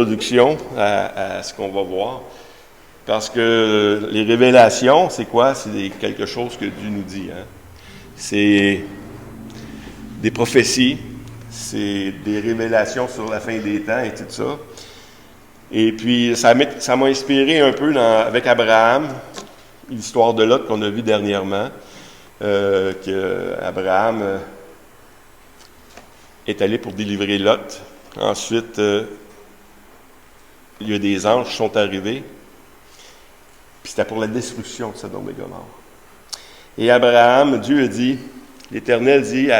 Introduction à ce qu'on va voir. Parce que les révélations, c'est quoi? C'est quelque chose que Dieu nous dit. Hein? C'est des prophéties, c'est des révélations sur la fin des temps et tout ça. Et puis, ça m'a inspiré un peu avec Abraham, l'histoire de Lot qu'on a vue dernièrement, qu'Abraham est allé pour délivrer Lot. Ensuite, il y a des anges qui sont arrivés, puis c'était pour la destruction de Sodome et Gomorrhe. Et Abraham, Dieu a dit, l'Éternel dit,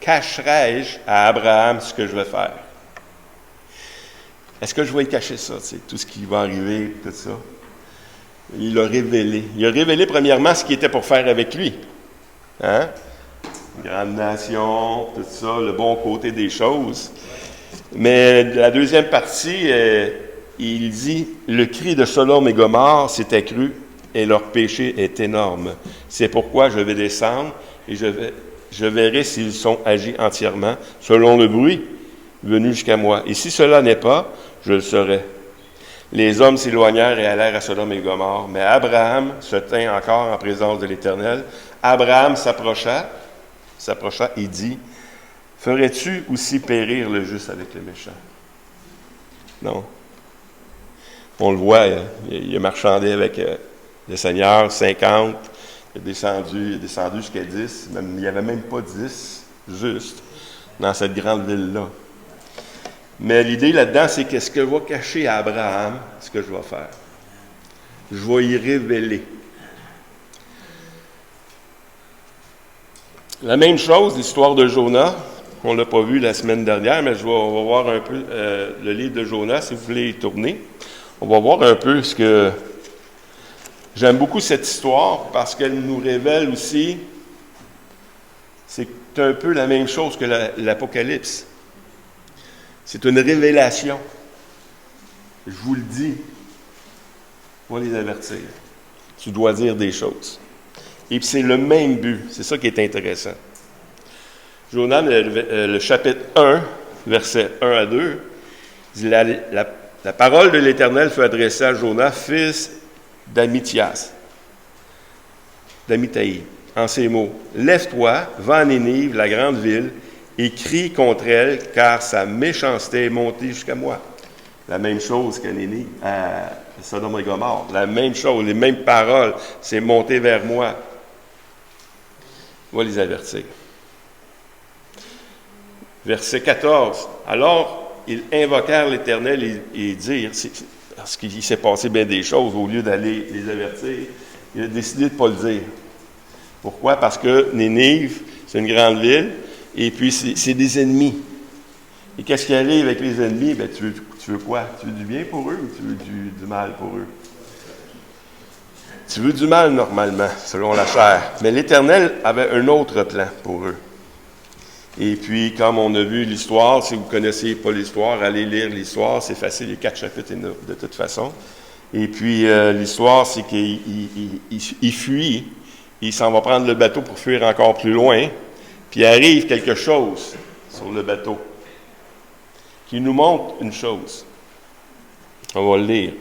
cacherai-je à Abraham ce que je vais faire? Est-ce que je vais y cacher ça, tout ce qui va arriver, tout ça? Il l'a révélé. Il a révélé premièrement ce qu'il était pour faire avec lui. Hein? Grande nation, tout ça, le bon côté des choses. Mais la deuxième partie, il dit, le cri de Sodome et Gomorrhe s'est accru et leur péché est énorme. C'est pourquoi je vais descendre et je verrai s'ils sont agis entièrement selon le bruit venu jusqu'à moi. Et si cela n'est pas, je le saurai. Les hommes s'éloignèrent et allèrent à Sodome et Gomorrhe, mais Abraham se tint encore en présence de l'Éternel. Abraham s'approcha et dit, « Ferais-tu aussi périr le juste avec le méchant? » Non. On le voit, il a marchandé avec le Seigneur, 50, il est descendu jusqu'à 10, même, il n'y avait même pas 10, juste, dans cette grande ville-là. Mais l'idée là-dedans, c'est qu'est-ce que va cacher à Abraham, ce que je vais faire. Je vais y révéler. La même chose, l'histoire de Jonas, on ne l'a pas vu la semaine dernière, mais on va voir un peu le livre de Jonas, si vous voulez y tourner. On va voir un peu ce que... J'aime beaucoup cette histoire parce qu'elle nous révèle aussi, c'est un peu la même chose que l'Apocalypse. C'est une révélation. Je vous le dis. On va les avertir. Tu dois dire des choses. Et puis c'est le même but. C'est ça qui est intéressant. Jonas, le chapitre 1, versets 1 à 2, dit la parole de l'Éternel fut adressée à Jonas, fils d'Amitai, en ces mots. Lève-toi, va à Nénive, la grande ville, et crie contre elle, car sa méchanceté est montée jusqu'à moi. La même chose qu'à Nénive, à Sodome et Gomorrhe. La même chose, les mêmes paroles, c'est monté vers moi. On va les avertir. Verset 14. Alors, ils invoquèrent l'Éternel et dirent, parce qu'il s'est passé bien des choses, au lieu d'aller les avertir, il a décidé de ne pas le dire. Pourquoi? Parce que Nénive, c'est une grande ville, et puis c'est des ennemis. Et qu'est-ce qui arrive avec les ennemis? Ben, tu veux quoi? Tu veux du bien pour eux ou tu veux du mal pour eux? Tu veux du mal normalement, selon la chair. Mais l'Éternel avait un autre plan pour eux. Et puis, comme on a vu l'histoire, si vous ne connaissez pas l'histoire, allez lire l'histoire, c'est facile, il y a 4 chapitres de toute façon. Et puis, l'histoire, c'est qu'il fuit, il s'en va prendre le bateau pour fuir encore plus loin, puis il arrive quelque chose sur le bateau qui nous montre une chose. On va le lire.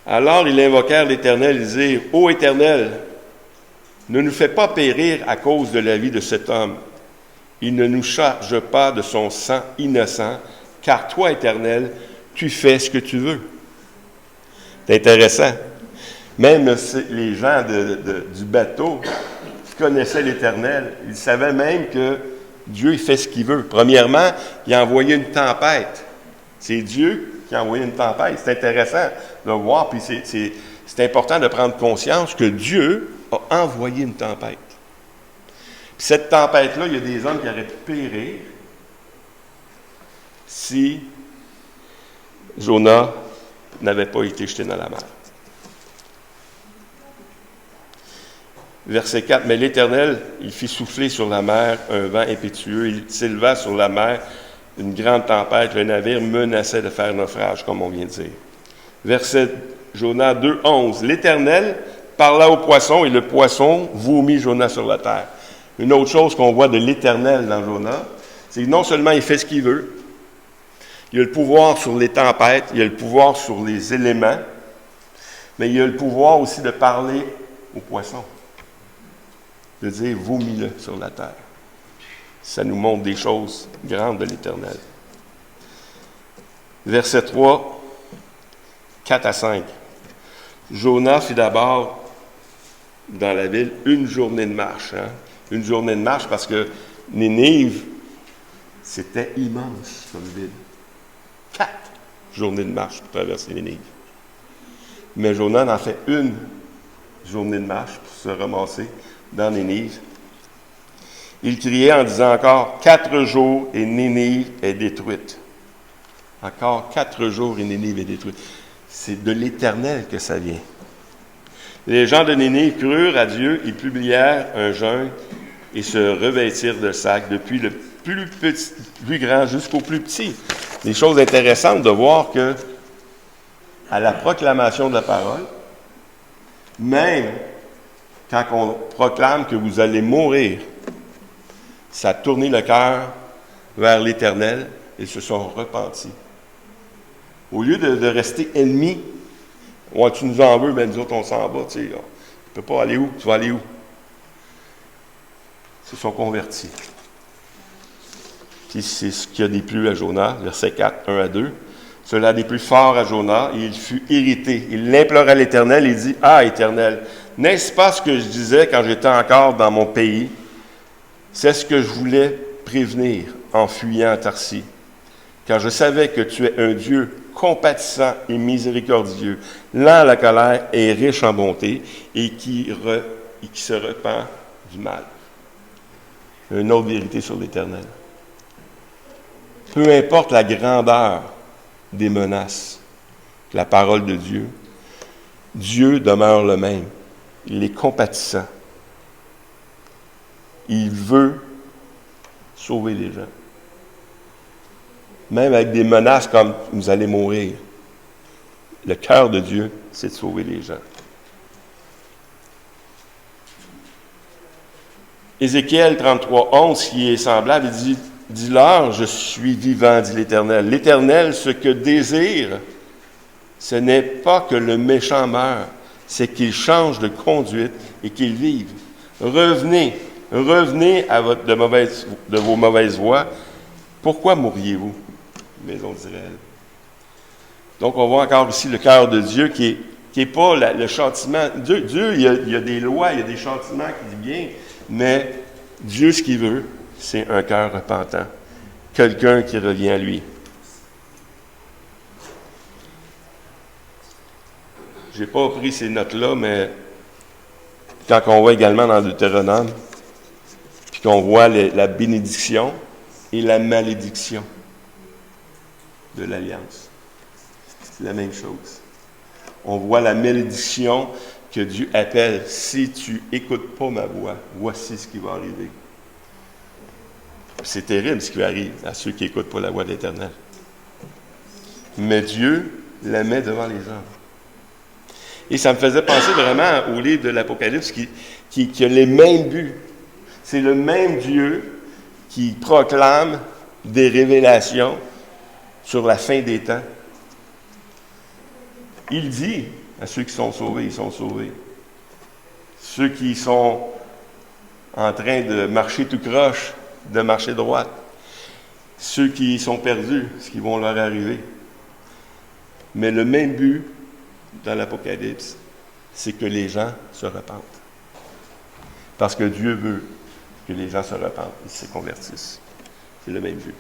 Alors, ils invoquèrent l'Éternel, ils dirent, « Ô Éternel, ne nous fais pas périr à cause de la vie de cet homme. Il ne nous charge pas de son sang innocent, car toi, Éternel, tu fais ce que tu veux. » C'est intéressant. Même les gens du bateau qui connaissaient l'Éternel, ils savaient même que Dieu il fait ce qu'il veut. Premièrement, il a envoyé une tempête. C'est Dieu qui a envoyé une tempête. C'est intéressant de voir, puis c'est important de prendre conscience que Dieu a envoyé une tempête. Puis cette tempête-là, il y a des hommes qui auraient pu périr si Jonas n'avait pas été jeté dans la mer. Verset 4, « Mais l'Éternel, il fit souffler sur la mer un vent impétueux, il s'éleva sur la mer une grande tempête, le navire menaçait de faire naufrage, comme on vient de dire. » Verset Jonas 2, 11, « L'Éternel parla au poisson, et le poisson vomit Jonas sur la terre. » Une autre chose qu'on voit de l'Éternel dans Jonas, c'est que non seulement il fait ce qu'il veut, Il a le pouvoir sur les tempêtes, il a le pouvoir sur les éléments, mais il a le pouvoir aussi de parler aux poissons, de dire « vomis-le sur la terre ». Ça nous montre des choses grandes de l'Éternel. Verset 3, 4 à 5. Jonas fit d'abord dans la ville une journée de marche. Une journée de marche parce que Ninive, c'était immense comme ville. 4 journées de marche pour traverser Ninive. Mais Jonas en fait une journée de marche pour se ramasser dans Ninive. Il criait en disant encore 4 jours et Ninive est détruite. Encore 4 jours et Ninive est détruite. C'est de l'Éternel que ça vient. Les gens de Ninive crurent à Dieu, ils publièrent un jeûne et se revêtirent de sacs, depuis le plus grand jusqu'au plus petit. Des choses intéressantes de voir que, à la proclamation de la parole, même quand on proclame que vous allez mourir, ça a tourné le cœur vers l'Éternel et ils se sont repentis. Au lieu de rester ennemis, ouais, tu nous en veux, mais nous autres, on s'en va, tu sais. Tu ne peux pas aller où? Tu vas aller où? Ils se sont convertis. Puis c'est ce qu'il y a des plus à Jonas, verset 4, 1 à 2. Cela des plus fort à Jonas, et il fut irrité. Il l'implora à l'Éternel, il dit, « Ah, Éternel, n'est-ce pas ce que je disais quand j'étais encore dans mon pays? C'est ce que je voulais prévenir en fuyant à Tarsis. Car je savais que tu es un Dieu compatissant et miséricordieux, lent à la colère et riche en bonté, et qui se repent du mal. » Une autre vérité sur l'Éternel. Peu importe la grandeur des menaces, la parole de Dieu, Dieu demeure le même. Il est compatissant. Il veut sauver les gens. Même avec des menaces comme « vous allez mourir », le cœur de Dieu, c'est de sauver les gens. Ézéchiel 33, 11, qui est semblable, il dit « Dis-leur, je suis vivant, dit l'Éternel. L'Éternel, ce que désire, ce n'est pas que le méchant meure, c'est qu'il change de conduite et qu'il vive. Revenez de vos mauvaises voies. Pourquoi mourriez-vous, maison d'Israël? » Donc, on voit encore ici le cœur de Dieu qui est pas le châtiment. Dieu il y a des lois, il y a des châtiments qui viennent, mais Dieu, ce qu'il veut, c'est un cœur repentant. Quelqu'un qui revient à lui. Je n'ai pas pris ces notes-là, mais quand on voit également dans Deutéronome, puis qu'on voit la bénédiction et la malédiction de l'Alliance. C'est la même chose. On voit la malédiction que Dieu appelle « Si tu n'écoutes pas ma voix, voici ce qui va arriver. » C'est terrible ce qui arrive à ceux qui n'écoutent pas la voix de l'Éternel. Mais Dieu la met devant les hommes. Et ça me faisait penser vraiment au livre de l'Apocalypse qui a les mêmes buts. C'est le même Dieu qui proclame des révélations sur la fin des temps. Il dit à ceux qui sont sauvés, ils sont sauvés. Ceux qui sont en train de marcher tout croche, de marcher droite. Ceux qui sont perdus, ce qui vont leur arriver. Mais le même but dans l'Apocalypse, c'est que les gens se repentent. Parce que Dieu veut que les gens se repentent et se convertissent. C'est le même but.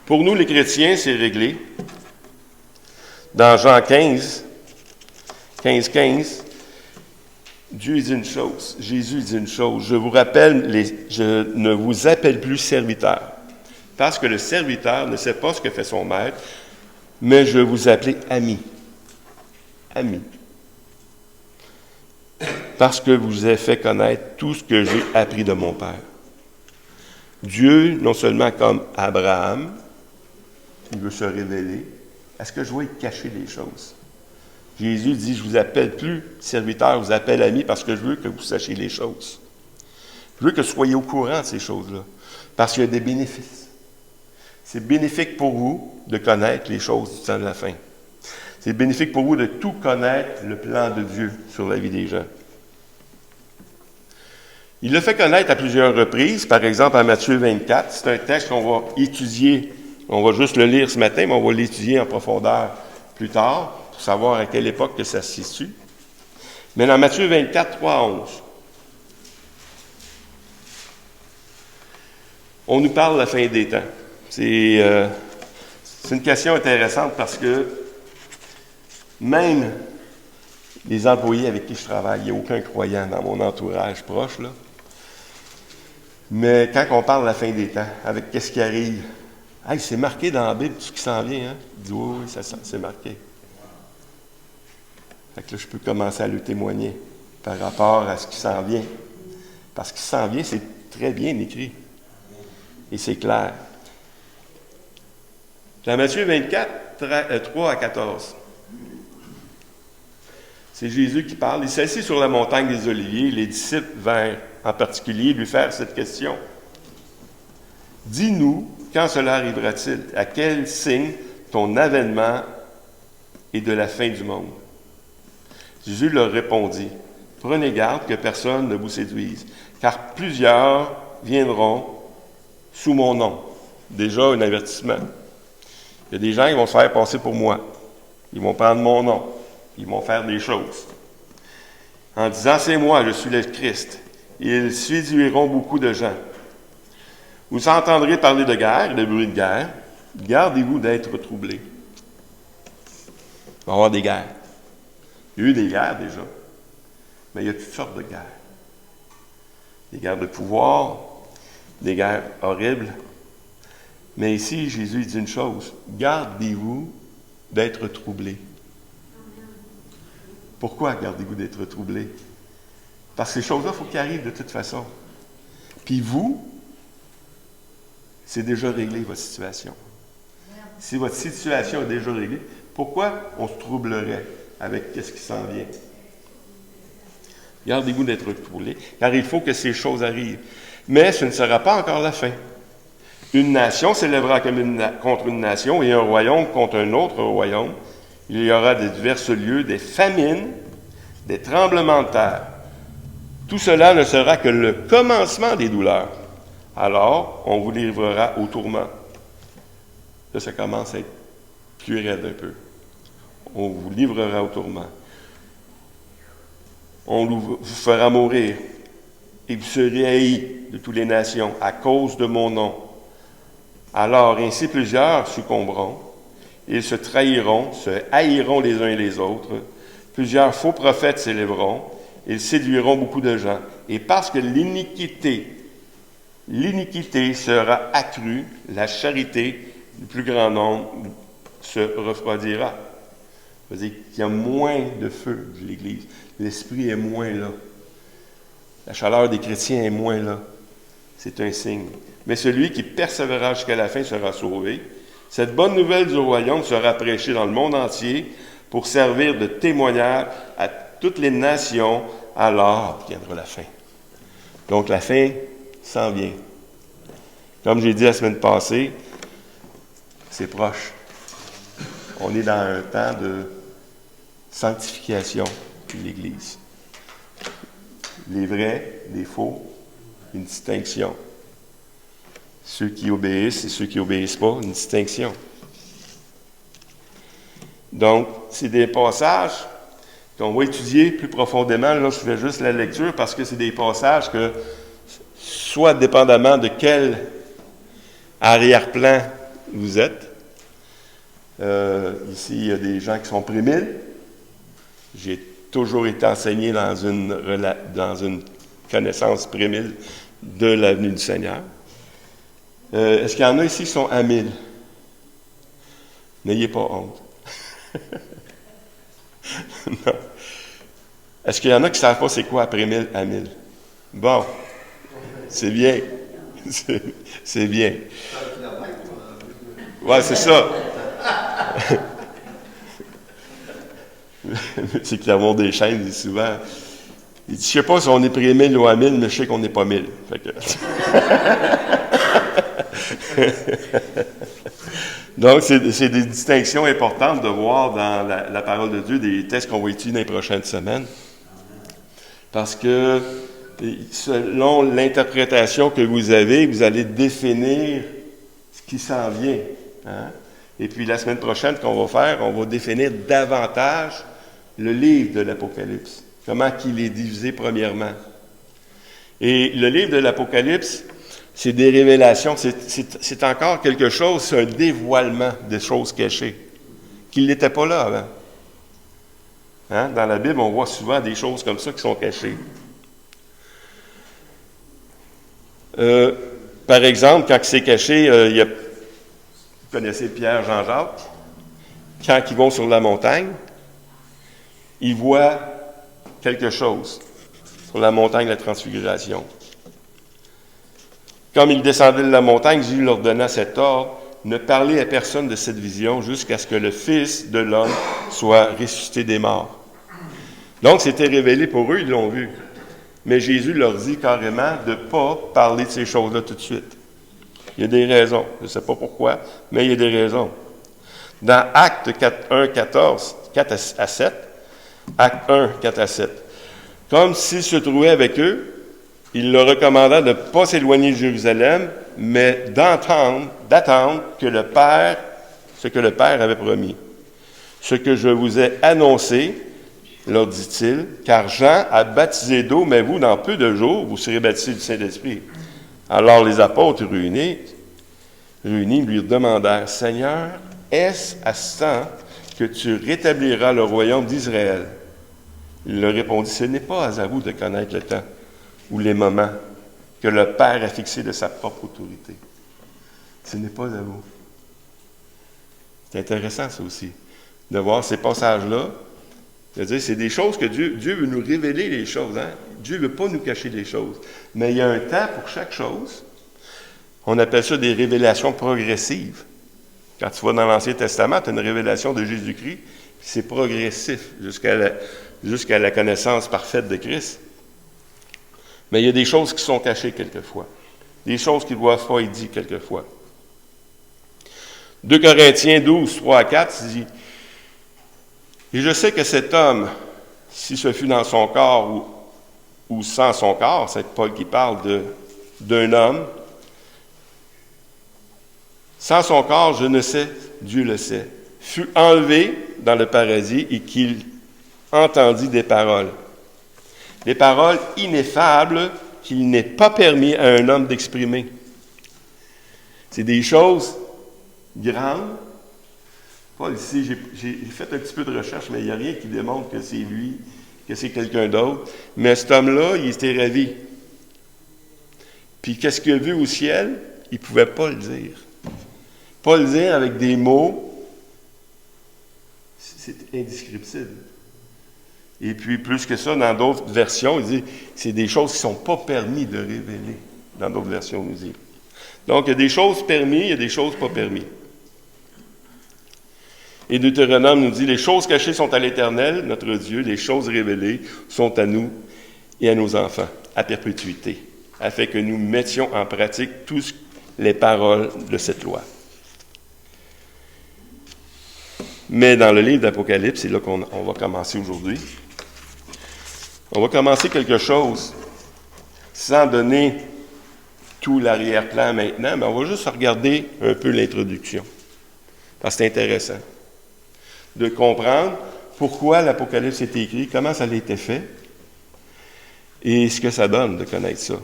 Pour nous, les chrétiens, c'est réglé. Dans Jean 15, Dieu dit une chose, Jésus dit une chose, je ne vous appelle plus serviteur, parce que le serviteur ne sait pas ce que fait son maître, mais je vous appelle ami. Ami. Parce que vous avez fait connaître tout ce que j'ai appris de mon Père. Dieu, non seulement comme Abraham, il veut se révéler, est-ce que je vais cacher les choses? Jésus dit, je ne vous appelle plus serviteur, je vous appelle ami parce que je veux que vous sachiez les choses. Je veux que vous soyez au courant de ces choses-là, parce qu'il y a des bénéfices. C'est bénéfique pour vous de connaître les choses du temps de la fin. C'est bénéfique pour vous de tout connaître le plan de Dieu sur la vie des gens. Il le fait connaître à plusieurs reprises, par exemple en Matthieu 24. C'est un texte qu'on va étudier. On va juste le lire ce matin, mais on va l'étudier en profondeur plus tard pour savoir à quelle époque que ça se situe. Mais dans Matthieu 24, 3 à 11, on nous parle de la fin des temps. C'est une question intéressante parce que même les employés avec qui je travaille, il n'y a aucun croyant dans mon entourage proche, là. Mais quand on parle de la fin des temps, avec qu'est-ce qui arrive, hey, c'est marqué dans la Bible tout ce qui s'en vient, hein? Je dis oui, c'est marqué. Fait que là, je peux commencer à le témoigner par rapport à ce qui s'en vient. Parce que ce qui s'en vient, c'est très bien écrit. Et c'est clair. Dans Matthieu 24, 3 à 14. C'est Jésus qui parle. Il s'assit sur la montagne des Oliviers. Les disciples vinrent en particulier lui faire cette question. « Dis-nous, quand cela arrivera-t-il? À quel signe ton avènement est de la fin du monde? » Jésus leur répondit, « Prenez garde que personne ne vous séduise, car plusieurs viendront sous mon nom. » Déjà, un avertissement. Il y a des gens qui vont se faire passer pour moi. Ils vont prendre mon nom. Ils vont faire des choses. En disant, c'est moi, je suis le Christ. Ils séduiront beaucoup de gens. Vous entendrez parler de guerre, de bruit de guerre. Gardez-vous d'être troublés. Il va y avoir des guerres. Il y a eu des guerres déjà. Mais il y a toutes sortes de guerres. Des guerres de pouvoir, des guerres horribles. Mais ici, Jésus dit une chose. Gardez-vous d'être troublés. Pourquoi gardez-vous d'être troublés? Parce que ces choses-là, il faut qu'elles arrivent de toute façon. Puis vous, c'est déjà réglé, votre situation. Si votre situation est déjà réglée, pourquoi on se troublerait avec ce qui s'en vient? Gardez-vous d'être troublés, car il faut que ces choses arrivent. Mais ce ne sera pas encore la fin. Une nation s'élèvera contre une nation et un royaume contre un autre royaume. Il y aura de divers lieux, des famines, des tremblements de terre. Tout cela ne sera que le commencement des douleurs. Alors, on vous livrera au tourment. Là, ça commence à être plus raide un peu. On vous livrera au tourment. On vous fera mourir. Et vous serez haïs de toutes les nations à cause de mon nom. Alors, ainsi plusieurs succomberont. Ils se trahiront, se haïront les uns et les autres. Plusieurs faux prophètes s'élèveront. Ils séduiront beaucoup de gens. Et parce que l'iniquité sera accrue, la charité du plus grand nombre se refroidira. Ça veut dire qu'il y a moins de feu de l'Église. L'esprit est moins là. La chaleur des chrétiens est moins là. C'est un signe. Mais celui qui persévérera jusqu'à la fin sera sauvé. Cette bonne nouvelle du royaume sera prêchée dans le monde entier pour servir de témoignage à toutes les nations. Alors viendra la fin. Donc la fin s'en vient. Comme j'ai dit la semaine passée, c'est proche. On est dans un temps de sanctification de l'Église. Les vrais, les faux, une distinction. Ceux qui obéissent et ceux qui n'obéissent pas, une distinction. Donc, c'est des passages qu'on va étudier plus profondément. Là, je fais juste la lecture parce que c'est des passages que, soit dépendamment de quel arrière-plan vous êtes, ici, il y a des gens qui sont pré-1000. J'ai toujours été enseigné dans une connaissance pré-1000 de l'avenue du Seigneur. Est-ce qu'il y en a ici qui sont à 1000? N'ayez pas honte. Non. Est-ce qu'il y en a qui ne savent pas c'est quoi après 1000 à 1000? Bon, c'est bien. C'est bien. Ouais, c'est ça. C'est Clermont des Chênes dit souvent. Il dit, je ne sais pas si on est près 1000 ou à 1000, mais je sais qu'on n'est pas 1000. Fait que... Donc, c'est des distinctions importantes de voir dans la parole de Dieu, des textes qu'on va étudier dans les prochaines semaines. Parce que, selon l'interprétation que vous avez, vous allez définir ce qui s'en vient. Hein? Et puis, la semaine prochaine, qu'on va faire, on va définir davantage le livre de l'Apocalypse. Comment qu'il est divisé premièrement. Et le livre de l'Apocalypse, c'est des révélations, c'est encore quelque chose, c'est un dévoilement des choses cachées, qui n'était pas là avant. Hein? Dans la Bible, on voit souvent des choses comme ça qui sont cachées. Par exemple, quand c'est caché, vous connaissez Pierre, Jean-Jacques, quand ils vont sur la montagne, ils voient quelque chose sur la montagne de la Transfiguration. Comme ils descendaient de la montagne, Jésus leur donna cet ordre, ne parlez à personne de cette vision jusqu'à ce que le Fils de l'homme soit ressuscité des morts. Donc, c'était révélé pour eux, ils l'ont vu. Mais Jésus leur dit carrément de ne pas parler de ces choses-là tout de suite. Il y a des raisons. Je ne sais pas pourquoi, mais il y a des raisons. Dans Actes 1, 14, 4 à 7, Acte 1, 4 à 7, comme s'il se trouvait avec eux, il leur recommanda de ne pas s'éloigner de Jérusalem, mais d'attendre que le Père, ce que le Père avait promis. Ce que je vous ai annoncé, leur dit-il, car Jean a baptisé d'eau, mais vous, dans peu de jours, vous serez baptisés du Saint-Esprit. Alors les apôtres réunis lui demandèrent, Seigneur, est-ce à ce temps que tu rétabliras le royaume d'Israël? Il leur répondit, ce n'est pas à vous de connaître le temps ou les moments que le Père a fixé de sa propre autorité. Ce n'est pas à vous. C'est intéressant, ça aussi, de voir ces passages-là. C'est-à-dire, c'est des choses que Dieu veut nous révéler les choses. Hein? Dieu ne veut pas nous cacher les choses. Mais il y a un temps pour chaque chose. On appelle ça des révélations progressives. Quand tu vas dans l'Ancien Testament, tu as une révélation de Jésus-Christ, c'est progressif jusqu'à la connaissance parfaite de Christ. Mais il y a des choses qui sont cachées quelquefois. Des choses qui ne doivent pas être dites quelquefois. 2 Corinthiens 12, 3 à 4, il dit « Et je sais que cet homme, si ce fut dans son corps ou sans son corps, c'est Paul qui parle d'un homme, sans son corps, je ne sais, Dieu le sait, fut enlevé dans le paradis et qu'il entendit des paroles ineffables qu'il n'est pas permis à un homme d'exprimer. » C'est des choses grandes. Paul, ici, j'ai fait un petit peu de recherche, mais il n'y a rien qui démontre que c'est lui, que c'est quelqu'un d'autre. Mais cet homme-là, il était ravi. Puis qu'est-ce qu'il a vu au ciel? Il ne pouvait pas le dire. Pas le dire avec des mots, c'est indescriptible. Et puis, plus que ça, dans d'autres versions, il dit c'est des choses qui ne sont pas permis de révéler. Dans d'autres versions, on nous dit. Donc, il y a des choses permises, il y a des choses pas permises. Et Deutéronome nous dit, les choses cachées sont à l'Éternel, notre Dieu, les choses révélées sont à nous et à nos enfants, à perpétuité, afin que nous mettions en pratique toutes les paroles de cette loi. Mais dans le livre d'Apocalypse, c'est là qu'on va commencer aujourd'hui. On va commencer quelque chose sans donner tout l'arrière-plan maintenant, mais on va juste regarder un peu l'introduction, parce que c'est intéressant de comprendre pourquoi l'Apocalypse est écrit, comment ça a été fait, et ce que ça donne de connaître ça.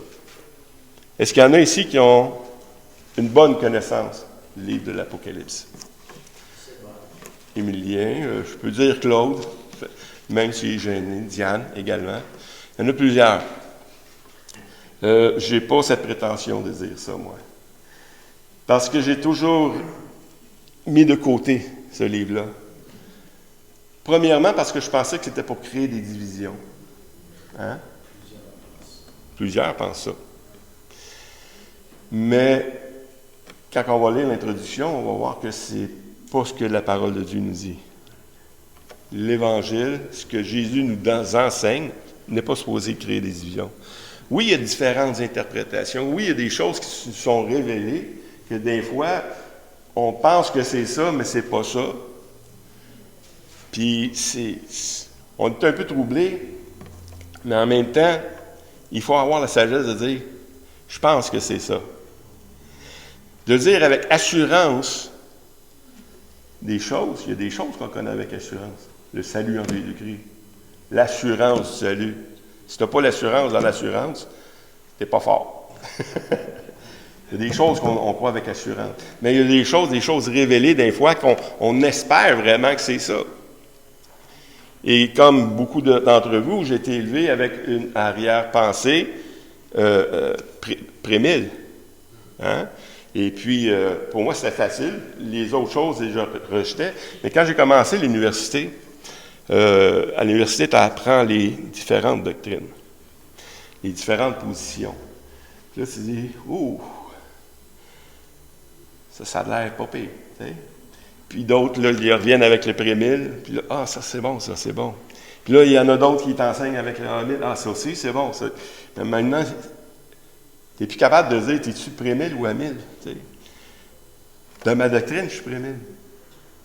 Est-ce qu'il y en a ici qui ont une bonne connaissance du livre de l'Apocalypse? Émilien, je peux dire Claude, même s'il est gêné, Diane également. Il y en a plusieurs. Je n'ai pas cette prétention de dire ça, moi. Parce que j'ai toujours mis de côté ce livre-là. Premièrement, parce que je pensais que c'était pour créer des divisions. Hein? Plusieurs pensent ça. Mais quand on va lire l'introduction, on va voir que c'est pas ce que la parole de Dieu nous dit. L'Évangile, ce que Jésus nous enseigne, n'est pas supposé créer des divisions. Oui, il y a différentes interprétations. Oui, il y a des choses qui se sont révélées que des fois, on pense que c'est ça, mais c'est pas ça. Puis, on est un peu troublé, mais en même temps, il faut avoir la sagesse de dire, je pense que c'est ça. De dire avec assurance des choses, il y a des choses qu'on connaît avec assurance. Le salut en Jésus-Christ. L'assurance du salut. Si tu n'as pas l'assurance dans l'assurance, tu n'es pas fort. Il y a des choses qu'on croit avec assurance. Mais il y a des choses révélées des fois qu'on espère vraiment que c'est ça. Et comme beaucoup d'entre vous, j'ai été élevé avec une arrière-pensée pré-mille. Hein? Et puis, pour moi, c'était facile. Les autres choses, je rejetais. Mais quand j'ai commencé l'université, à l'université, tu apprends les différentes doctrines, les différentes positions. Puis là, tu te dis, ça a l'air pas pire. T'sais? Puis d'autres, là, ils reviennent avec le pré-mille. Puis là, ça c'est bon, ça c'est bon. Puis là, il y en a d'autres qui t'enseignent avec le A1000. Ça aussi, c'est bon. Ça. Mais maintenant, tu n'es plus capable de dire, es-tu pré-1000 ou à 1000? T'sais? Dans ma doctrine, je suis pré-1000.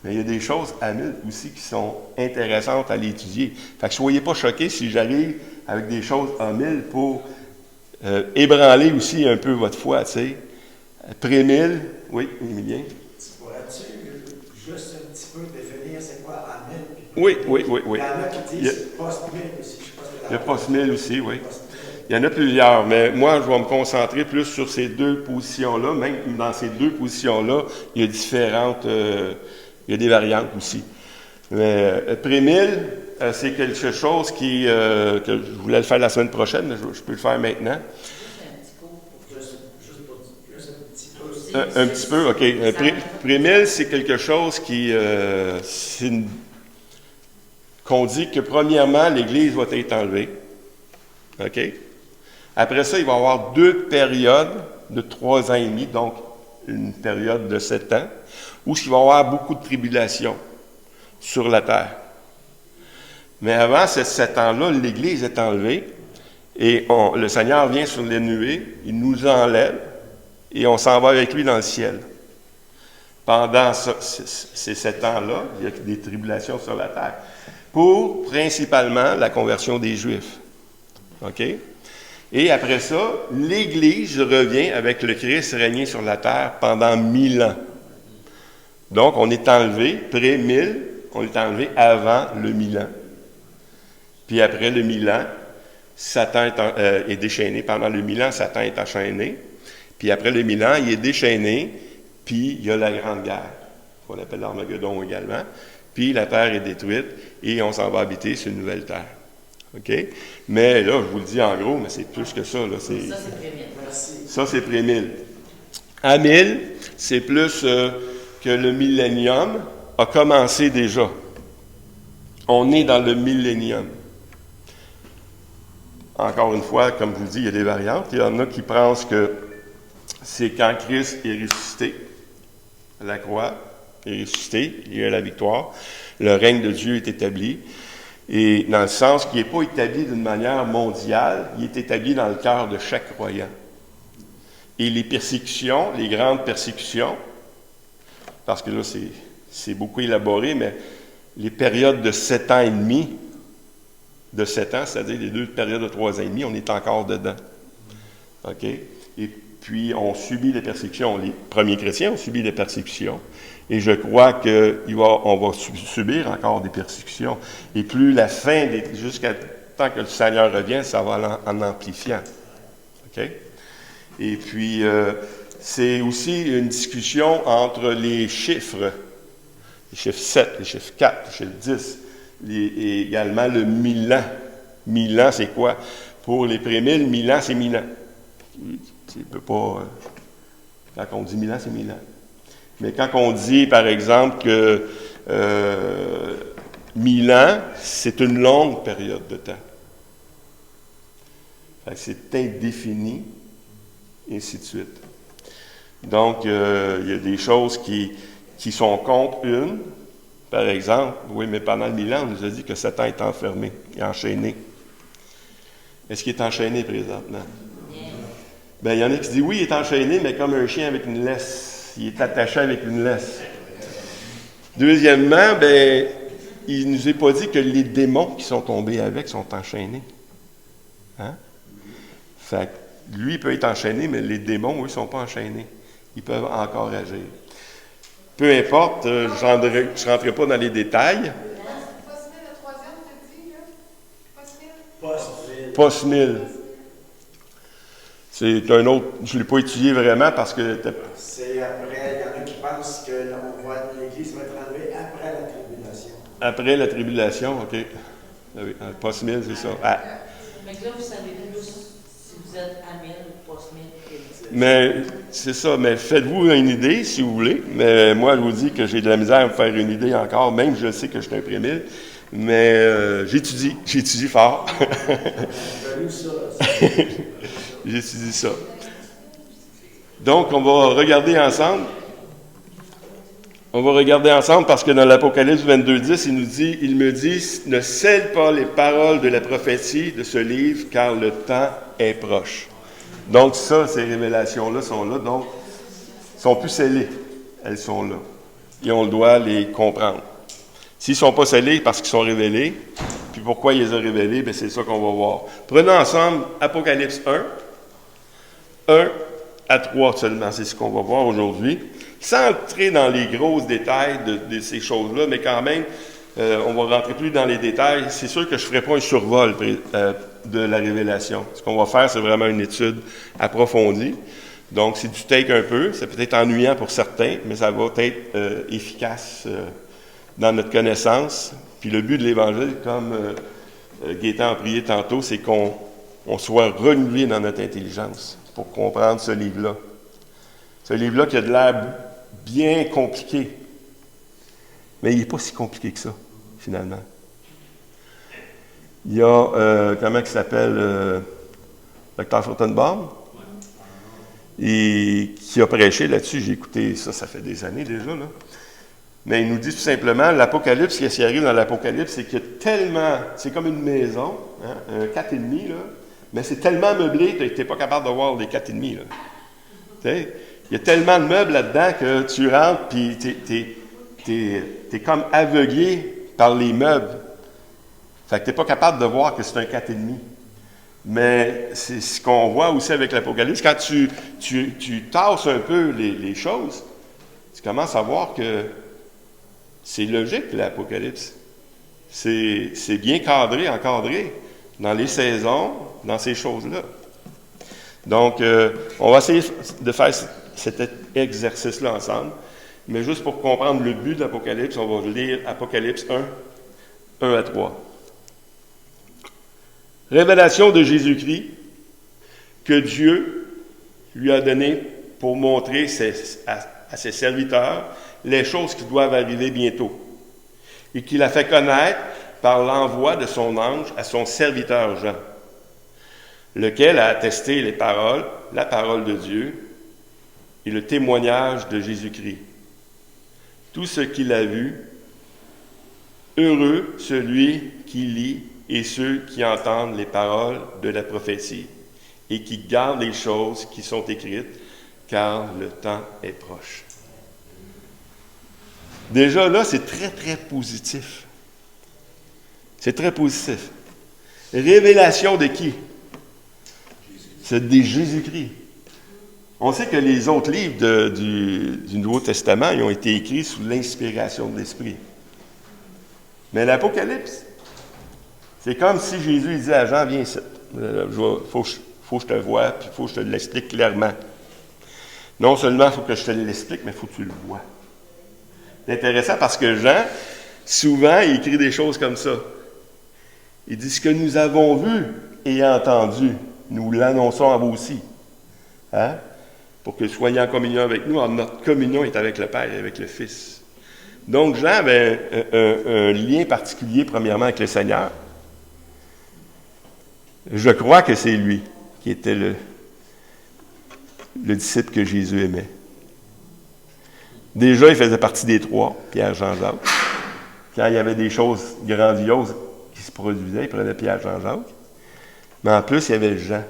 Mais il y a des choses à 1000 aussi qui sont intéressantes à l'étudier. Fait que soyez pas choqués si j'arrive avec des choses à 1000 pour ébranler aussi un peu votre foi, tu sais. Pré-1000, oui, Émilien? Pourrais-tu juste un petit peu définir c'est quoi à 1000? Oui. Il y en a qui disent post-1000 aussi. Il y a post-1000 aussi, oui. Il y en a plusieurs, mais moi, je vais me concentrer plus sur ces deux positions-là. Même dans ces deux positions-là, il y a il y a des variantes aussi. Mais pré-1000, c'est quelque chose que je voulais le faire la semaine prochaine, mais je peux le faire maintenant. Un petit peu, OK. Pré-1000, c'est quelque chose qu'on dit que premièrement, l'Église va être enlevée. OK? Après ça, il va y avoir 2 périodes de 3 ans et demi, donc une période de 7 ans, où il va y avoir beaucoup de tribulations sur la terre. Mais avant ces 7 ans-là, l'Église est enlevée et le Seigneur vient sur les nuées, il nous enlève et on s'en va avec lui dans le ciel. Pendant ces 7 ans-là, il y a des tribulations sur la terre pour principalement la conversion des Juifs. OK? Et après ça, l'Église revient avec le Christ régner sur la terre pendant 1000 ans. Donc, on est enlevé, pré-1000, on est enlevé avant le 1000 ans. Puis après le 1000 ans, Satan est déchaîné. Pendant le 1000 ans, Satan est enchaîné. Puis après le 1000 ans, il est déchaîné, puis il y a la Grande Guerre, qu'on appelle l'Armageddon également. Puis la terre est détruite et on s'en va habiter sur une nouvelle terre. OK? Mais là, je vous le dis en gros, mais c'est plus que ça. Là, ça, c'est pré-1000. Ça, c'est pré-1000. À 1000, c'est plus que le millénium a commencé déjà. On est dans le millénium. Encore une fois, comme je vous dis, il y a des variantes. Il y en a qui pensent que c'est quand Christ est ressuscité, à la croix, est ressuscité, il y a la victoire, le règne de Dieu est établi. Et dans le sens qu'il n'est pas établi d'une manière mondiale, il est établi dans le cœur de chaque croyant. Et les persécutions, les grandes persécutions, parce que là, c'est beaucoup élaboré, mais les périodes de 7 ans et demi, de 7 ans, c'est-à-dire les 2 périodes de 3 ans et demi, on est encore dedans. OK? Et puis, on subit les persécutions. Les premiers chrétiens ont subi des persécutions. Et je crois qu'on va subir encore des persécutions. Et plus la fin, jusqu'à temps que le Seigneur revienne, ça va en amplifiant. OK? Et puis, c'est aussi une discussion entre les chiffres 7, les chiffres 4, les chiffres 10, et également le 1000 ans. 1000 ans, c'est quoi? Pour les pré-1000, 1000 ans, c'est 1000 ans. Tu ne peux pas... quand on dit 1000 ans, c'est 1000 ans. Mais quand on dit, par exemple, que 1000 ans, c'est une longue période de temps. Fait que c'est indéfini, et ainsi de suite. Donc, il y a des choses qui sont contre une. Par exemple, oui, mais pendant le 1000 ans, on nous a dit que Satan est enfermé et enchaîné. Est-ce qu'il est enchaîné présentement? Ben, il y en a qui disent, oui, il est enchaîné, mais comme un chien avec une laisse. Il est attaché avec une laisse. Deuxièmement, ben, il ne nous est pas dit que les démons qui sont tombés avec sont enchaînés. Hein? Fait que lui, il peut être enchaîné, mais les démons, eux, ne sont pas enchaînés. Ils peuvent encore agir. Peu importe, je ne rentrerai pas dans les détails. Post-1000. C'est un autre, je ne l'ai pas étudié vraiment parce que... C'est après, il y en a qui pensent que l'Église va être enlevée après la tribulation. Après la tribulation, OK. Oui, post-1000, c'est ça. Ah. Mais là, vous savez plus si vous êtes à 1000 ou post-1000. Mais c'est ça, mais faites-vous une idée si vous voulez. Mais moi, je vous dis que j'ai de la misère à me faire une idée encore, même je sais que je suis un pré-1000. Mais j'étudie fort. J'étudie ça. Donc, on va regarder ensemble. On va regarder ensemble parce que dans l'Apocalypse 22:10, il me dit, ne scelle pas les paroles de la prophétie de ce livre, car le temps est proche. Donc ça, ces révélations-là sont là, donc, ne sont plus scellées. Elles sont là. Et on doit les comprendre. S'ils ne sont pas scellés, parce qu'ils sont révélés. Puis pourquoi il les a révélés? Bien, c'est ça qu'on va voir. Prenons ensemble Apocalypse 1 à 3 seulement, c'est ce qu'on va voir aujourd'hui. Sans entrer dans les gros détails de ces choses-là, mais quand même, on va rentrer plus dans les détails. C'est sûr que je ne ferai pas un survol de la révélation. Ce qu'on va faire, c'est vraiment une étude approfondie. Donc, c'est du take un peu. C'est peut-être ennuyant pour certains, mais ça va être efficace dans notre connaissance. Puis le but de l'Évangile, comme Gaétan a prié tantôt, c'est qu'on soit renouvelé dans notre intelligence pour comprendre ce livre-là. Ce livre-là qui a de l'air bien compliqué, mais il n'est pas si compliqué que ça, finalement. Il y a, comment il s'appelle, Dr. Furtenbaum, et qui a prêché là-dessus. J'ai écouté ça, ça fait des années déjà, là. Mais il nous dit tout simplement, l'Apocalypse, ce qui arrive dans l'Apocalypse, c'est qu'il y a tellement, c'est comme une maison, hein, un 4,5, là, mais c'est tellement meublé que tu n'es pas capable de voir les 4,5, là. Tu sais, il y a tellement de meubles là-dedans que tu rentres, puis t'es comme aveuglé par les meubles. Fait que tu n'es pas capable de voir que c'est un 4,5. Mais c'est ce qu'on voit aussi avec l'Apocalypse. Quand tu tasses un peu les choses, tu commences à voir que c'est logique, l'Apocalypse. C'est bien encadré dans les saisons, dans ces choses-là. Donc, on va essayer de faire cet exercice-là ensemble. Mais juste pour comprendre le but de l'Apocalypse, on va lire Apocalypse 1 à 3. Révélation de Jésus-Christ que Dieu lui a donné pour montrer à ses serviteurs les choses qui doivent arriver bientôt et qu'il a fait connaître par l'envoi de son ange à son serviteur Jean, lequel a attesté les paroles, la parole de Dieu et le témoignage de Jésus-Christ. Tout ce qu'il a vu, heureux celui qui lit et ceux qui entendent les paroles de la prophétie et qui gardent les choses qui sont écrites, car le temps est proche. Déjà là, c'est très, très positif. C'est très positif. Révélation de qui? C'est de Jésus-Christ. On sait que les autres livres du Nouveau Testament ils ont été écrits sous l'inspiration de l'Esprit. Mais l'Apocalypse, c'est comme si Jésus disait à Jean, viens ici. Faut que je te voie, puis il faut que je te l'explique clairement. Non seulement il faut que je te l'explique, mais il faut que tu le vois. C'est intéressant parce que Jean, souvent, il écrit des choses comme ça. Il dit, ce que nous avons vu et entendu, nous l'annonçons à vous aussi. Hein? Pour que vous soyez en communion avec nous, notre communion est avec le Père et avec le Fils. Donc, Jean avait un lien particulier, premièrement, avec le Seigneur. Je crois que c'est lui qui était le disciple que Jésus aimait. Déjà, il faisait partie des trois, Pierre, Jean, Jacques. Quand il y avait des choses grandioses qui se produisaient, il prenait Pierre, Jean, Jacques. Mais en plus, il y avait Jean.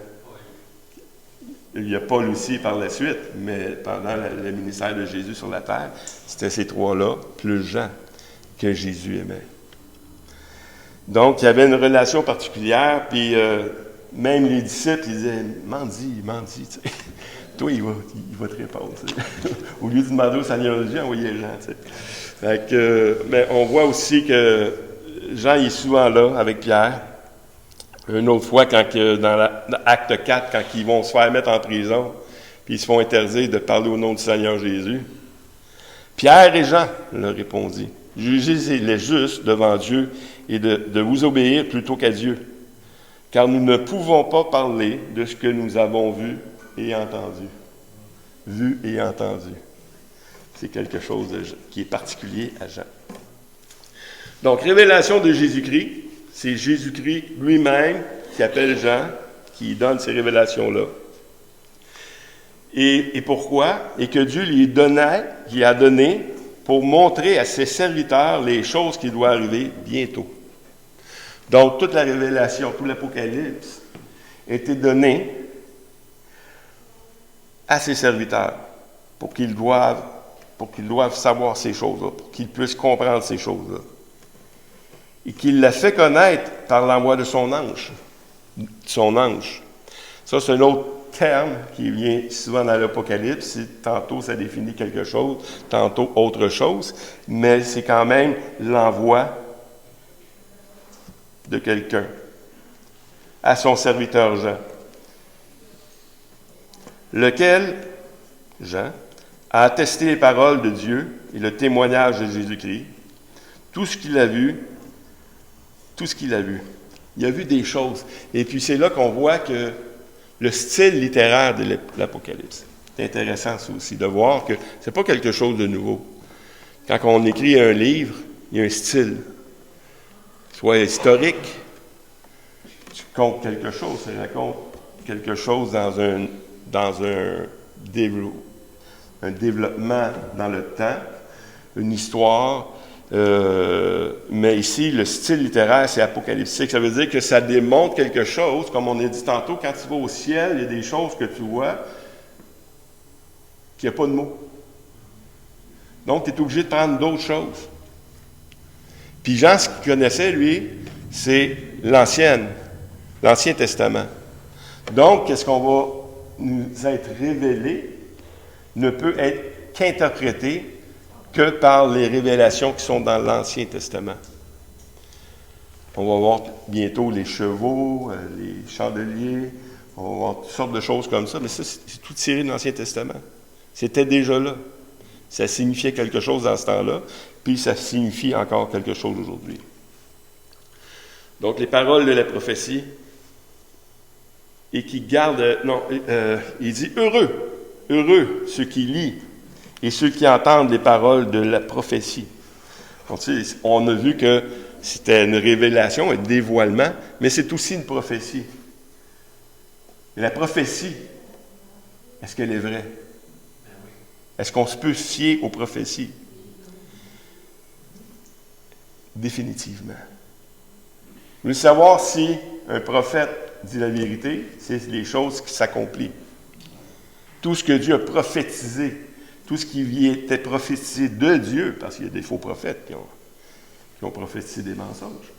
il y a Paul aussi par la suite, mais pendant le ministère de Jésus sur la terre, c'était ces trois-là, plus Jean, que Jésus aimait. Donc, il y avait une relation particulière, puis même les disciples, ils disaient « Mendie, tu sais. Toi, il va te répondre. » Au lieu de demander au Seigneur Jésus, envoyez Jean. Tu sais. Fait que, mais on voit aussi que Jean il est souvent là avec Pierre. Une autre fois, dans l'acte 4, quand ils vont se faire mettre en prison, puis ils se font interdire de parler au nom du Seigneur Jésus. Pierre et Jean leur répondit, « Jugez les justes devant Dieu et de vous obéir plutôt qu'à Dieu, car nous ne pouvons pas parler de ce que nous avons vu et entendu. » Vu et entendu. C'est quelque chose qui est particulier à Jean. Donc, révélation de Jésus-Christ, c'est Jésus-Christ lui-même qui appelle Jean, qui donne ces révélations-là. Et pourquoi? Et que Dieu lui a donné pour montrer à ses serviteurs les choses qui doivent arriver bientôt. Donc, toute la révélation, tout l'Apocalypse a été donné à ses serviteurs pour qu'ils doivent savoir ces choses-là, pour qu'ils puissent comprendre ces choses-là. Et qu'il l'a fait connaître par l'envoi de son ange. Ça, c'est un autre terme qui vient souvent dans l'Apocalypse. Tantôt, ça définit quelque chose, tantôt autre chose, mais c'est quand même l'envoi de quelqu'un à son serviteur Jean, lequel, Jean, a attesté les paroles de Dieu et le témoignage de Jésus-Christ, tout ce qu'il a vu. Il a vu des choses. Et puis c'est là qu'on voit que le style littéraire de l'Apocalypse, c'est intéressant ça aussi, de voir que c'est pas quelque chose de nouveau. Quand on écrit un livre, il y a un style. Soit historique, tu comptes quelque chose, ça raconte quelque chose dans un développement dans le temps, une histoire. Mais ici, le style littéraire, c'est apocalyptique. Ça veut dire que ça démontre quelque chose, comme on a dit tantôt, quand tu vas au ciel, il y a des choses que tu vois qu'il n'y a pas de mots. Donc, tu es obligé de prendre d'autres choses. Puis Jean, ce qu'il connaissait, lui, c'est l'Ancien Testament. Donc, qu'est-ce qu'on va nous être révélé ne peut être qu'interprété que par les révélations qui sont dans l'Ancien Testament. On va voir bientôt les chevaux, les chandeliers, on va voir toutes sortes de choses comme ça, mais ça, c'est tout tiré de l'Ancien Testament. C'était déjà là. Ça signifiait quelque chose dans ce temps-là, puis ça signifie encore quelque chose aujourd'hui. Donc, les paroles de la prophétie, et qui gardent... il dit « Heureux ceux qui lisent et ceux qui entendent les paroles de la prophétie. » Donc, on a vu que c'était une révélation, un dévoilement, mais c'est aussi une prophétie. Et la prophétie, est-ce qu'elle est vraie? Est-ce qu'on se peut se fier aux prophéties? Définitivement. Vous voulez savoir si un prophète dit la vérité, c'est les choses qui s'accomplissent. Tout ce que Dieu a prophétisé, tout ce qui était prophétisé de Dieu, parce qu'il y a des faux prophètes qui ont prophétisé des mensonges.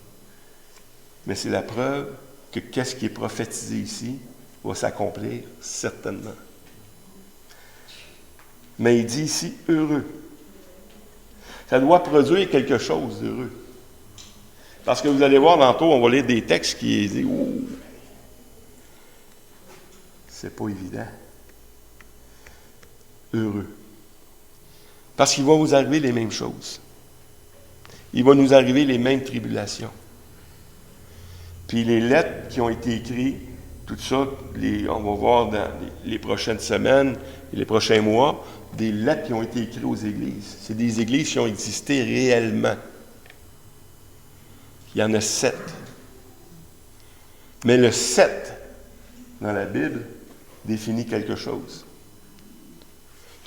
Mais c'est la preuve que qu'est-ce qui est prophétisé ici va s'accomplir certainement. Mais il dit ici « heureux ». Ça doit produire quelque chose d'heureux. Parce que vous allez voir tantôt, on va lire des textes qui disent « ouh, c'est pas évident ». Heureux. Parce qu'il va vous arriver les mêmes choses. Il va nous arriver les mêmes tribulations. Puis les lettres qui ont été écrites, tout ça, on va voir dans les prochaines semaines et les prochains mois, des lettres qui ont été écrites aux églises. C'est des églises qui ont existé réellement. Il y en a 7. Mais le 7, dans la Bible, définit quelque chose.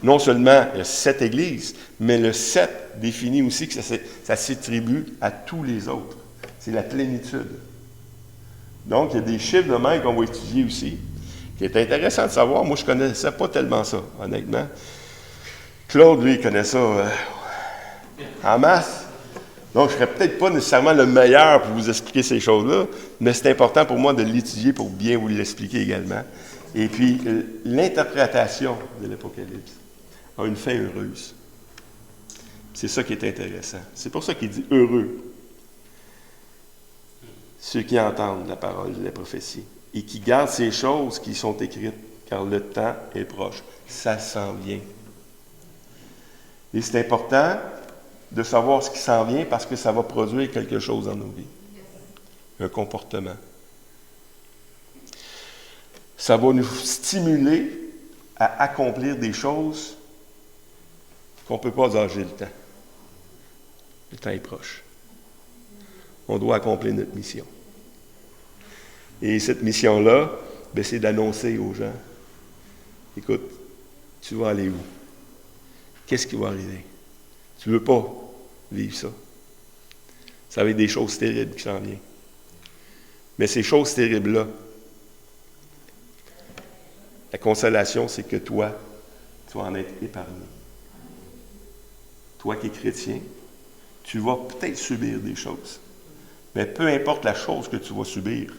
Non seulement il y a 7 églises, mais le 7 définit aussi que ça s'attribue à tous les autres. C'est la plénitude. Donc, il y a des chiffres de même qu'on va étudier aussi, qui est intéressant de savoir. Moi, je ne connaissais pas tellement ça, honnêtement. Claude, lui, il connaît ça en masse. Donc, je ne serais peut-être pas nécessairement le meilleur pour vous expliquer ces choses-là, mais c'est important pour moi de l'étudier pour bien vous l'expliquer également. Et puis, l'interprétation de l'Apocalypse a une fin heureuse. C'est ça qui est intéressant. C'est pour ça qu'il dit « heureux ». Ceux qui entendent la parole de la prophétie et qui gardent ces choses qui sont écrites, car le temps est proche. Ça s'en vient. Et c'est important de savoir ce qui s'en vient parce que ça va produire quelque chose dans nos vies. Un comportement. Ça va nous stimuler à accomplir des choses qu'on ne peut pas âger le temps. Le temps est proche. On doit accomplir notre mission. Et cette mission-là, ben, c'est d'annoncer aux gens, écoute, tu vas aller où? Qu'est-ce qui va arriver? Tu ne veux pas vivre ça. Ça va être des choses terribles qui s'en viennent. Mais ces choses terribles-là, la consolation, c'est que toi, tu vas en être épargné. Toi qui es chrétien, tu vas peut-être subir des choses. Mais peu importe la chose que tu vas subir,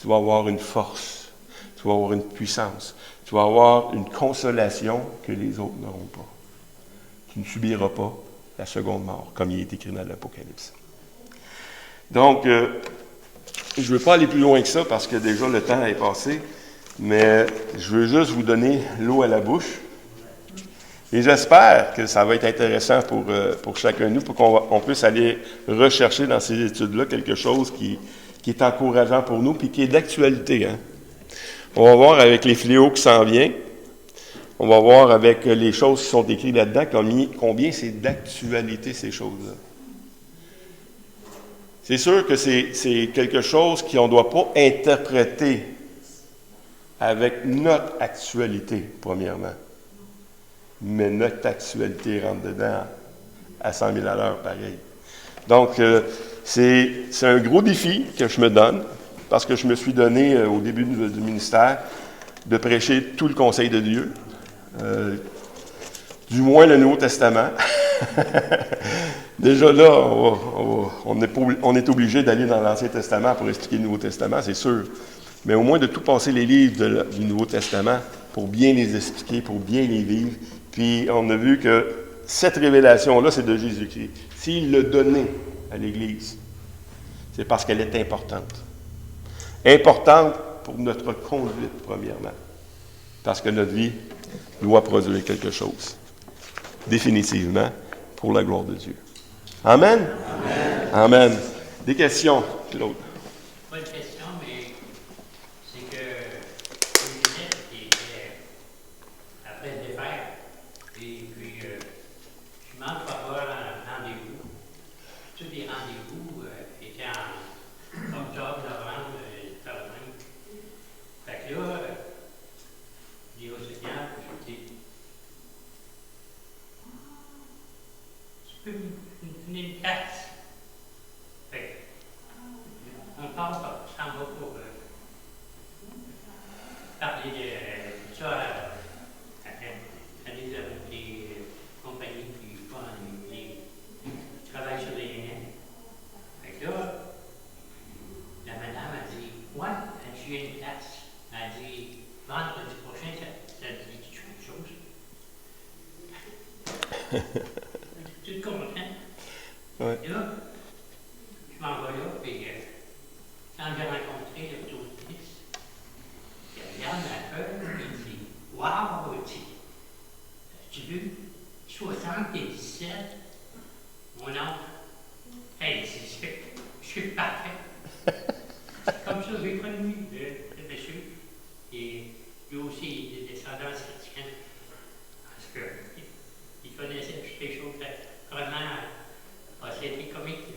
tu vas avoir une force, tu vas avoir une puissance, tu vas avoir une consolation que les autres n'auront pas. Tu ne subiras pas la seconde mort, comme il est écrit dans l'Apocalypse. Donc, je ne veux pas aller plus loin que ça parce que déjà le temps est passé, mais je veux juste vous donner l'eau à la bouche. Et j'espère que ça va être intéressant pour chacun de nous, pour qu'on puisse aller rechercher dans ces études-là quelque chose qui est encourageant pour nous, puis qui est d'actualité. Hein? On va voir avec les fléaux qui s'en viennent, on va voir avec les choses qui sont écrites là-dedans, combien c'est d'actualité ces choses-là. C'est sûr que c'est quelque chose qu'on ne doit pas interpréter avec notre actualité, premièrement. Mais notre actualité rentre dedans à 100 000 à l'heure, pareil. Donc, c'est un gros défi que je me donne, parce que je me suis donné, au début du ministère, de prêcher tout le conseil de Dieu, du moins le Nouveau Testament. Déjà là, on est obligé d'aller dans l'Ancien Testament pour expliquer le Nouveau Testament, c'est sûr. Mais au moins de tout passer les livres du Nouveau Testament pour bien les expliquer, pour bien les vivre. Puis on a vu que cette révélation-là, c'est de Jésus-Christ. S'il l'a donnée à l'Église, c'est parce qu'elle est importante. Importante pour notre conduite, premièrement. Parce que notre vie doit produire quelque chose. Définitivement, pour la gloire de Dieu. Amen? Amen. Amen. Des questions, Claude? Pas une question, mais c'est que une minute qui était après le défaire, et puis je manque pas avoir un rendez-vous. Tous les rendez-vous étaient en octobre, novembre, par même. Fait que là, je dis au Seigneur, je dis, tu peux me donner une carte? Fait que, on parle, ça en va pour parler de ça à des compagnies qui font qui travaillent sur les lignes. Fait que là, la madame a dit, ouais, j'ai une place. Elle a dit, vendredi prochain, ça dit quelque chose. Tu te comprends? Oui. Et là, je m'en vais là, puis quand j'ai rencontré le touriste, il regarde ma feuille et il dit, waouh, as-tu vu 77? Mon oncle, hey, je suis parfait. Comme ça, j'ai connu le monsieur, et lui aussi, il est descendant chrétien, parce qu'il connaissait toutes les choses vraiment. C'était comique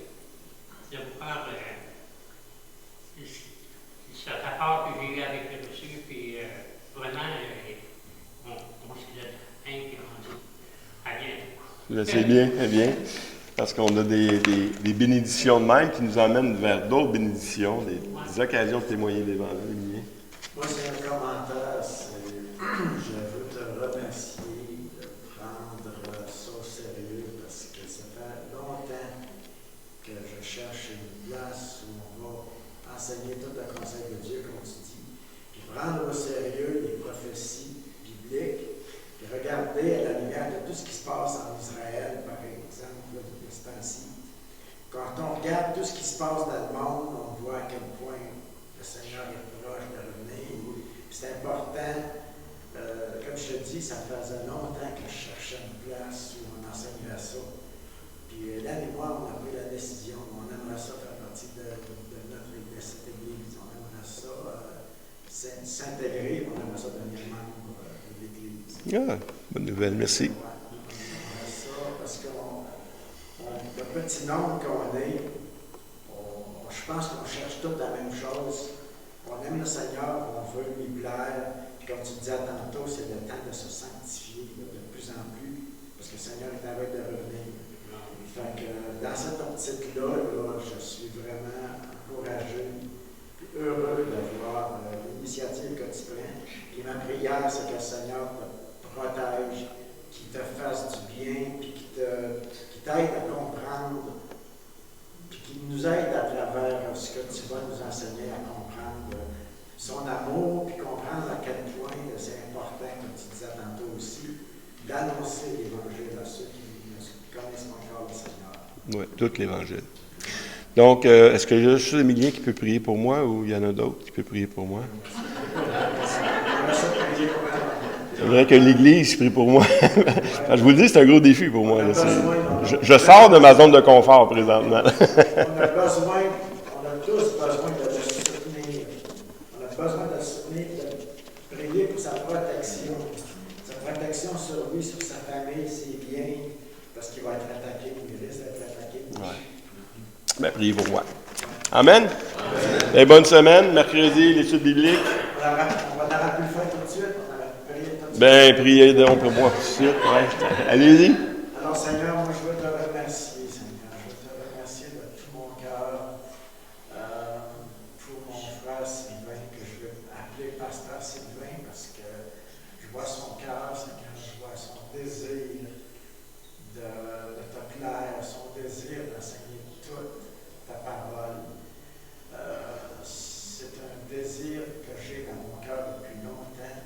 de voir ce rapport que j'ai eu avec le monsieur, puis vraiment, on s'est dit, hein, puis on dit, à bientôt. C'est bien, c'est bien. Parce qu'on a des bénédictions de même qui nous emmènent vers d'autres bénédictions, des occasions de témoigner de l'Évangile. Moi, c'est un commentaire. Je veux te remercier de prendre ça au sérieux parce que ça fait longtemps que je cherche une place où on va enseigner tout le conseil de Dieu, comme tu dis, puis prendre au sérieux les prophéties bibliques, puis regarder à la lumière de tout ce qui se passe en Israël, par exemple, là, depuis ce temps-ci. Quand on regarde tout ce qui se passe dans le monde, on voit à quel point le Seigneur est proche de revenir. C'est important, comme je te dis, ça faisait longtemps que je cherchais une place où on enseignerait ça. Puis là et moi, on a pris la décision, on aimerait ça faire partie de cette Église. On aimerait ça s'intégrer, on aimerait ça devenir membre de l'Église. Ah, bonne nouvelle, merci. Ouais, on aimerait ça parce que le petit nombre qu'on est, je pense qu'on cherche tous la même chose. On aime le Seigneur, on veut lui plaire. Puis comme tu disais tantôt, c'est le temps de se sanctifier là, de plus en plus, parce que le Seigneur est avec de revenir. Fait que dans cette optique-là, je suis vraiment encouragé et heureux d'avoir l'initiative que tu prends. Et ma prière, c'est que le Seigneur te protège, qu'il te fasse du bien, puis qu'il t'aide à comprendre, puis qu'il nous aide à travers ce que tu vas nous enseigner à comprendre son amour, puis comprendre à quel point c'est important, comme tu disais tantôt aussi, d'annoncer l'Évangile à ceux qui ne connaissent pas encore le Seigneur. Oui, tout l'Évangile. Donc, est-ce que j'ai juste Émilien qui peut prier pour moi ou il y en a d'autres qui peuvent prier pour moi? J'aimerais que l'Église prie pour moi. Je vous le dis, c'est un gros défi pour moi. Là. Je sors de ma zone de confort présentement. On a tous besoin de le soutenir. On a besoin de le soutenir, de prier pour sa protection. Sa protection sur lui, sur sa famille, ses biens, parce qu'il va être attaqué, il risque d'être attaqué. Ouais. Ben, priez pour moi. Amen. Et bonne semaine. Mercredi, l'étude biblique. On va la rappeler tout de suite. On va prier tout de suite. Ben, priez donc pour moi tout de suite. Ouais. Allez-y. Alors, Seigneur, moi, je veux te remercier, Seigneur. Je veux te remercier de tout mon cœur pour mon frère Sylvain, que je veux appeler Pasteur Sylvain, parce que je vois son cœur, Seigneur, je vois son désir de te plaire, son désir d'enseigner toute ta parole. C'est un désir que j'ai dans mon cœur depuis longtemps.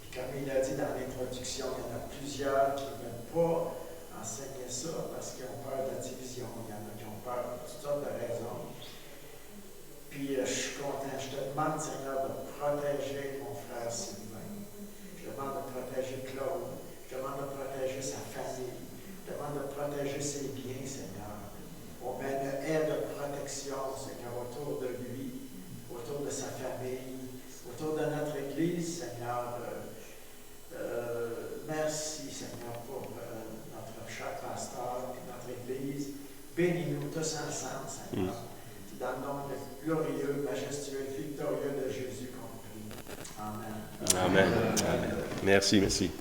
Et comme il a dit dans l'introduction, il y en a plusieurs qui ne veulent pas enseigner ça parce qu'ils ont peur de la division. Il y en a qui ont peur de toutes sortes de raisons. Puis je suis content. Je te demande, Seigneur, de protéger mon frère Sylvain. Je demande de protéger Claude. Je demande de protéger sa famille. Je demande de protéger ses biens, Seigneur. On met une aide de protection, Seigneur, autour de lui, autour de sa famille, autour de notre Église, Seigneur. Merci, Seigneur, pour notre cher pasteur et notre Église. Bénis-nous tous ensemble, Seigneur. C'est dans le nom glorieux, majestueux, victorieux de Jésus qu'on prie. Amen. Amen. Amen. Merci, merci.